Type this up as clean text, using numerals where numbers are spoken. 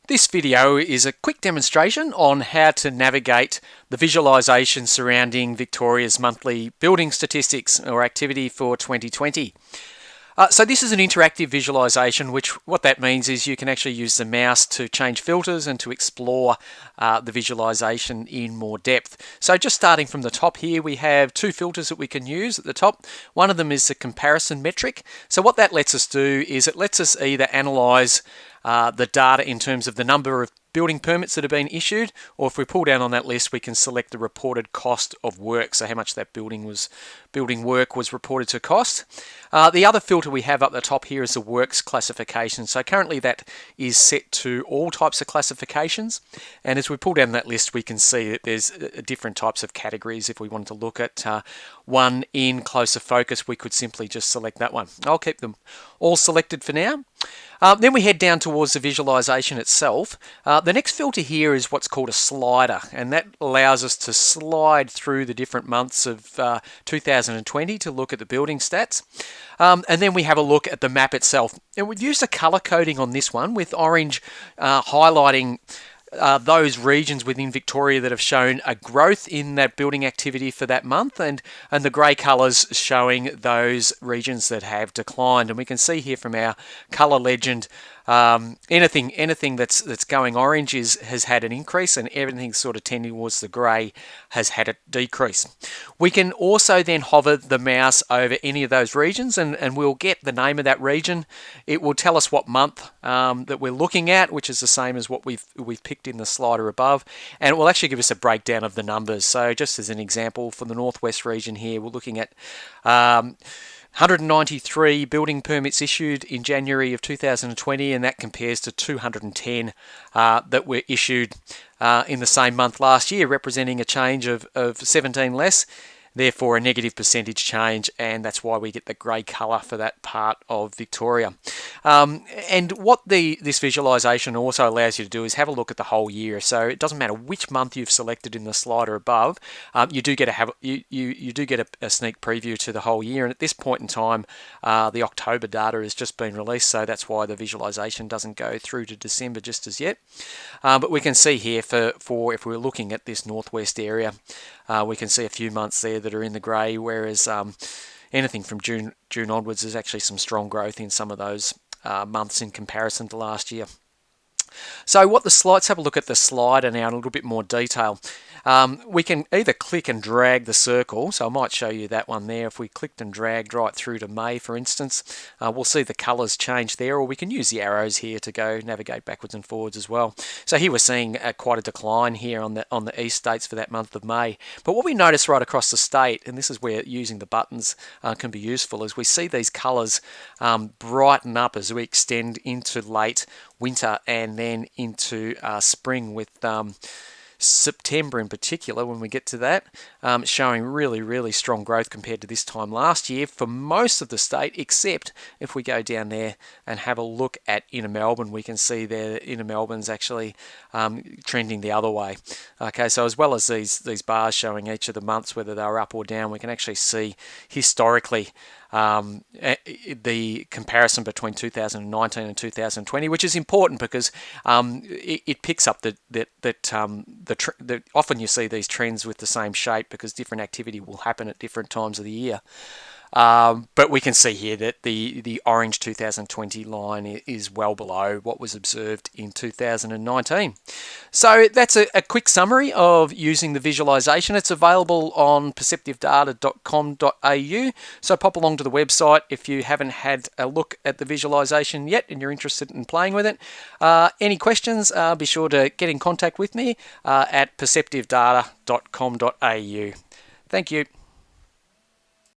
This video is a quick demonstration on how to navigate the visualisation surrounding Victoria's monthly building statistics or activity for 2020. So this is an interactive visualisation, which what that means is you can actually use the mouse to change filters and to explore the visualisation in more depth. So just starting from the top here, we have two filters that we can use at the top. One of them is the comparison metric. So what that lets us do is it lets us either analyse the data in terms of the number of building permits that have been issued, or if we pull down on that list, we can select the reported cost of work, so how much that building work was reported to cost. The other filter we have up the top here is the works classification. So currently that is set to all types of classifications, and as we pull down that list, we can see that there's different types of categories. If we wanted to look at one in closer focus, we could simply just select that one. I'll keep them all selected for now. Then we head down towards the visualisation itself. The next filter here is what's called a slider, and that allows us to slide through the different months of 2020 to look at the building stats. And then we have a look at the map itself. And we've used a colour coding on this one with orange highlighting those regions within Victoria that have shown a growth in that building activity for that month, and the grey colours showing those regions that have declined. And we can see here from our colour legend, anything that's going orange has had an increase, and everything sort of tending towards the grey has had a decrease. We can also then hover the mouse over any of those regions, and we'll get the name of that region. It will tell us what month that we're looking at, which is the same as what we've picked in the slider above, and it will actually give us a breakdown of the numbers. So just as an example, for the northwest region here, we're looking at 193 building permits issued in January of 2020, and that compares to 210 that were issued in the same month last year, representing a change of 17 less, therefore a negative percentage change, and that's why we get the grey colour for that part of Victoria. And what this visualisation also allows you to do is have a look at the whole year. So it doesn't matter which month you've selected in the slider above, you do get a sneak preview to the whole year. And at this point in time, the October data has just been released, so that's why the visualisation doesn't go through to December just as yet. But we can see here for if we're looking at this northwest area, we can see a few months there that are in the grey, whereas anything from June onwards, there's actually some strong growth in some of those months in comparison to last year. So let's have a look at the slider now in a little bit more detail. We can either click and drag the circle, so I might show you that one there. If we clicked and dragged right through to May, for instance, we'll see the colours change there, or we can use the arrows here to go navigate backwards and forwards as well. So here we're seeing quite a decline here on the east states for that month of May. But what we notice right across the state, and this is where using the buttons can be useful, is we see these colours brighten up as we extend into late winter and then into spring, with September in particular, when we get to that, showing really strong growth compared to this time last year for most of the state, except if we go down there and have a look at Inner Melbourne, we can see there Inner Melbourne's actually trending the other way. Okay, so as well as these bars showing each of the months, whether they're up or down, we can actually see historically the comparison between 2019 and 2020, which is important because it picks up that often you see these trends with the same shape because different activity will happen at different times of the year. But we can see here that the orange 2020 line is well below what was observed in 2019. So that's a quick summary of using the visualisation. It's available on perceptivedata.com.au. So pop along to the website if you haven't had a look at the visualisation yet and you're interested in playing with it. Any questions, be sure to get in contact with me at perceptivedata.com.au. Thank you.